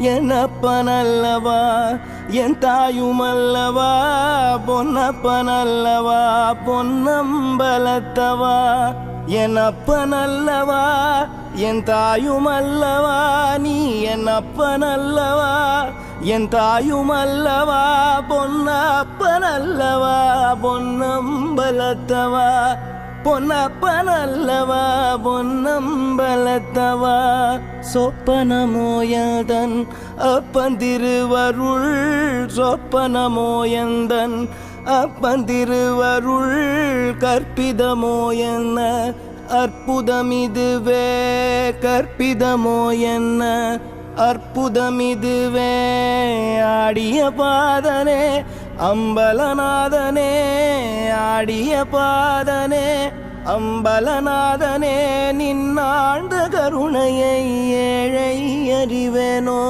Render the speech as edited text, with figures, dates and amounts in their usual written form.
என்னப்பனல்லவா என் தாயுமல்லவா பொன்னப்பனல்லவா பொன்னம்பலத்தவா என்னப்பனல்லவா என் தாயுமல்லவா நீ என்னப்பனல்லவா என் தாயுமல்லவா பொன்னப்பனல்லவா பொன்னம்பலத்தவா பொன்னப்பனல்லவா பொன்னம்பலத்தவா சொப்பனமோயந்தன் அப்பந்திருவருள் சொப்பனமோயந்தன் அப்பந்திருவருள் கற்பிதமோயன்ன அற்புதமிதுவே கற்பிதமோயன்ன அற்புதமிதுவே ஆடிய பாதனே அம்பலநாதனே ஆடிய பாதனே அம்பலநாதனே நின்னாழ்ந்த கருணையை ஏழை அறிவேனோ.